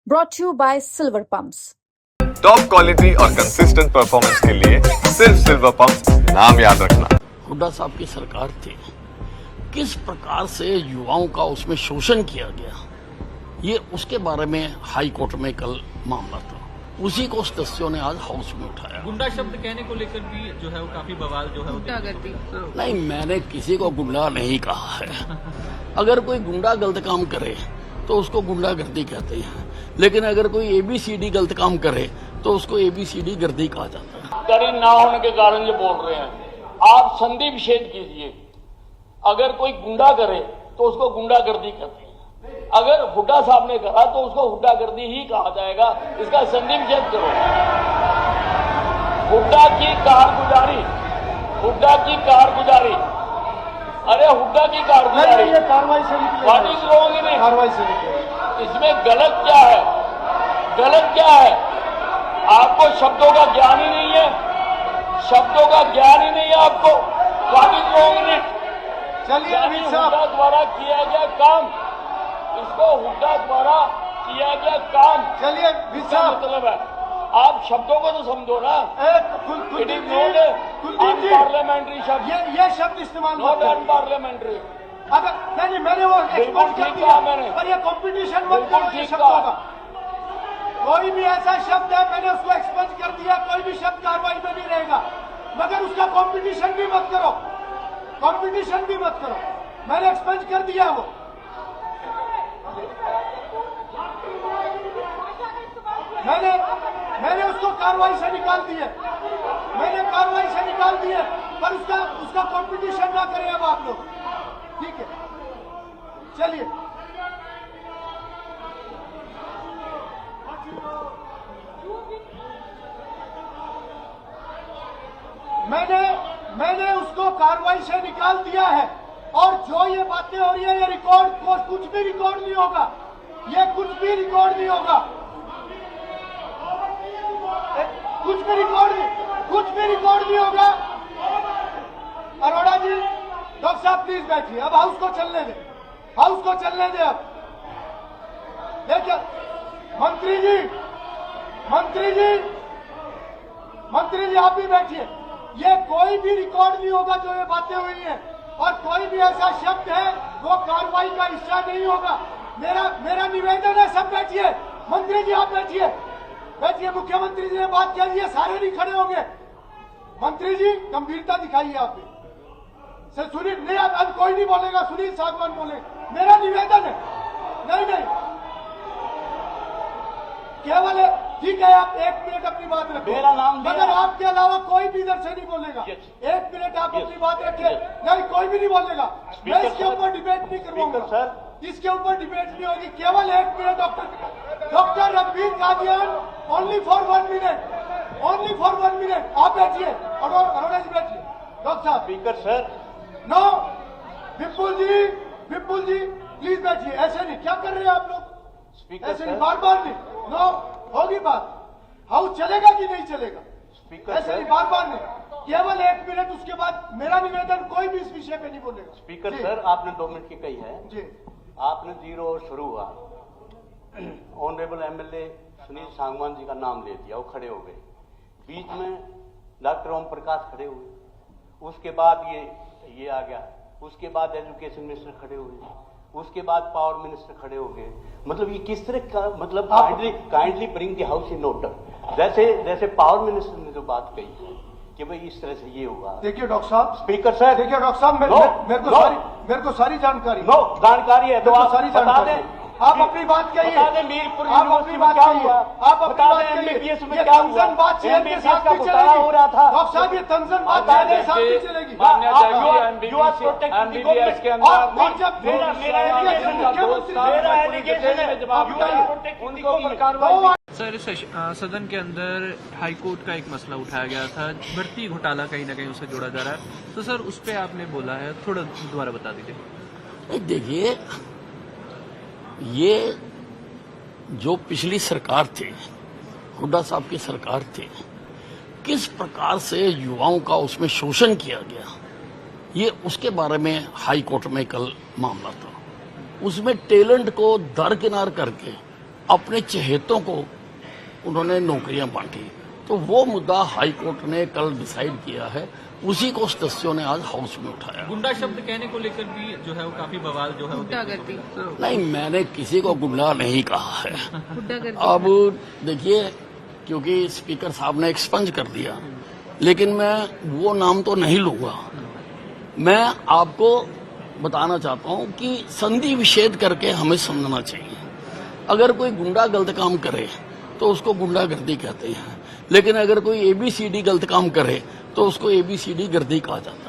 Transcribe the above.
brought to you by Silver Pumps. Top quality और consistent performance के लिए सिर्फ सिल्वर पंप नाम याद रखना। हुड्डा साहब की सरकार थी, किस प्रकार से युवाओं का उसमें शोषण किया गया, ये उसके बारे में हाई कोर्ट में कल मामला था। उसी को सदस्यों ने आज हाउस में उठाया। गुंडा शब्द कहने को लेकर भी जो है वो काफी बवाल जो है गुंडागर्दी। नहीं, मैंने किसी को गुंडा नहीं कहा है। अगर कोई गुंडा गलत काम करे तो उसको गुंडागर्दी कहते हैं, लेकिन अगर कोई ABCD गलत काम करे तो उसको ABCD गर्दी कहा जाता है। करीब ना होने के कारण ये बोल रहे हैं। आप संधि विच्छेद कीजिए। अगर कोई गुंडा करे तो उसको गुंडागर्दी कहते हैं, अगर हुड्डा साहब ने कहा तो उसको हुड्डागर्दी ही कहा जाएगा। इसका संधि विच्छेद करो। हुड्डा की कारगुजारी, हुड्डा की कारगुजारी, अरे हुड्डा की कारगुजारी कार्रवाई से what is wrong in it? कार्रवाई से इसमें गलत क्या है? गलत क्या है? आपको शब्दों का ज्ञान ही नहीं है, शब्दों का ज्ञान ही नहीं है आपको। What is wrong in it? चलिए हुड्डा द्वारा किया गया काम, इसको हुड्डा द्वारा किया गया काम, चलिए इसका मतलब है आप शब्दों को तो समझो ना। इट इज नॉट अनपार्लियामेंट्री शब्द, ये शब्द इस्तेमाल नॉट अनपार्लियामेंट्री। अगर नहीं, मैंने वो बिल्कुल ठीक कहा मैंने, पर ये कंपटीशन मत बिल्कुल करो ठीक शब्दों कहा। का। कोई भी ऐसा शब्द है मैंने उसको एक्सपंज कर दिया, कोई भी शब्द कार्रवाई में नहीं रहेगा, मगर उसका कंपटीशन भी मत करो, कंपटीशन भी मत करो। मैंने एक्सपंज कर दिया वो। मैंने उसको कार्रवाई से निकाल दिए, मैंने कार्रवाई से निकाल दिए, पर उसका कंपटीशन ना करें अब आप लोग। ठीक है, चलिए। मैंने उसको कार्रवाई से निकाल दिया है, और जो ये बातें हो रही है ये रिकॉर्ड कुछ भी रिकॉर्ड नहीं होगा, ये कुछ भी रिकॉर्ड नहीं होगा, कुछ भी रिकॉर्ड नहीं होगा। अरोड़ा जी, डॉक्टर साहब प्लीज बैठिए, अब हाउस को चलने दें, हाउस को चलने दें। अब देखिए मंत्री जी आप भी बैठिए। ये कोई भी रिकॉर्ड नहीं होगा जो ये बातें हुई हैं, और कोई भी ऐसा शब्द है वो कार्रवाई का हिस्सा नहीं होगा। मेरा निवेदन है, सब बैठिए। मंत्री जी आप बैठिए, बैठिए। मुख्यमंत्री जी ने बात कह दी है, सारे नहीं खड़े होंगे। मंत्री जी गंभीरता दिखाइए आप भी। सुनील नहीं, अब कोई नहीं बोलेगा, सुनील सागवान बोलेगा। मेरा निवेदन है, नहीं केवल ठीक है, आप 1 मिनट अपनी बात रखें, मेरा नाम मगर आपके अलावा कोई भी इधर से नहीं बोलेगा। 1 मिनट आप अपनी बात रखें। नहीं, कोई भी नहीं बोलेगा। मैं इसके ऊपर डिबेट नहीं करवाऊंगा सर, इसके ऊपर डिबेट नहीं होगी। केवल 1 minute doctor Ranbir Kadian, only for 1 minute, only for 1 minute. आप बैठिए, अरोड़ा जी बैठिए। डॉक्टर साहब, speaker sir, no, Vipul ji please बैठिए। ऐसे नहीं, क्या कर रहे हैं आप लोग? स्पीकर ऐसे नहीं, सर, बार नहीं। नो, होगी बात। हाउस चलेगा कि नहीं चलेगा? स्पीकर ऐसे नहीं, बार नहीं, केवल 1 मिनट। उसके बाद मेरा निवेदन, कोई भी इस विषय पे नहीं बोलेगा। स्पीकर सर, आपने 2 मिनट की कही है जी। आपने 0 और शुरू हुआ, ऑनरेबल MLA सुनील सांगवान जी का नाम ले दिया, वो खड़े हो गए। बीच में डॉक्टर ओम प्रकाश खड़े हुए, उसके बाद ये आ गया, उसके बाद एजुकेशन मिनिस्टर खड़े हुए, उसके बाद पावर मिनिस्टर खड़े हो गए। मतलब ये किस तरह का, मतलब kindly bring the house in order. जैसे पावर मिनिस्टर ने जो बात कही है कि भाई इस तरह से ये हुआ। देखिए डॉक्टर साहब, स्पीकर सर, देखिए डॉक्टर साहब, मेरे को सारी जानकारी जानकारी है तो आप सारी बता दें। आप अपनी बात कहिए। बता दें मीरपुर आप अपनी बात क्या कहिए। हुआ, आप अपनी बात कहिए। MBBS में ये क्या हुआ, तंजन बात चेयर के साथ का भी घोटाला चलेगी। हो रहा था। डॉक्टर साहब, ये तंजन बात चेयर के साथ भी चलेगी। मान्य आप- जाएगी you are protecting the MBBS के government। अंदर और जब मेरा allegation है, मेरा allegation है, जवाब you are protecting the government। Sir, सदन के अंदर हाईकोर्ट का एक मसला उठाया गया था, भर्ती घोटाला कहीं ना कहीं उसे जोड़ा जा रहा है, तो सर उस पर आपने बोला है, थोड़ा दोबारा बता दीजिए। देखिए, ये जो पिछली सरकार थी, हुड्डा साहब की सरकार थी, किस प्रकार से युवाओं का उसमें शोषण किया गया, ये उसके बारे में हाई कोर्ट में कल मामला था। उसमें टैलेंट को दरकिनार करके अपने चहेतों को उन्होंने नौकरियां बांटी। तो वो मुद्दा हाई कोर्ट ने कल डिसाइड किया है, उसी को सदस्यों ने आज हाउस में उठाया। गुंडा शब्द कहने को लेकर भी जो है वो काफी बवाल जो है वो गुंडागर्दी। नहीं, मैंने किसी को गुंडा नहीं कहा है। गुंडागर्दी। अब देखिए, क्योंकि स्पीकर साहब ने एक्सपंज कर दिया, लेकिन मैं वो नाम तो नहीं लूंगा। मैं आपको बताना चाहता हूं कि संधि विच्छेद करके हमें समझना चाहिए। अगर कोई गुंडा गलत काम करे तो उसको गुंडागर्दी कहते हैं, लेकिन अगर कोई ABCD गलत काम करे तो उसको ABCD गर्दी कहा जाता है।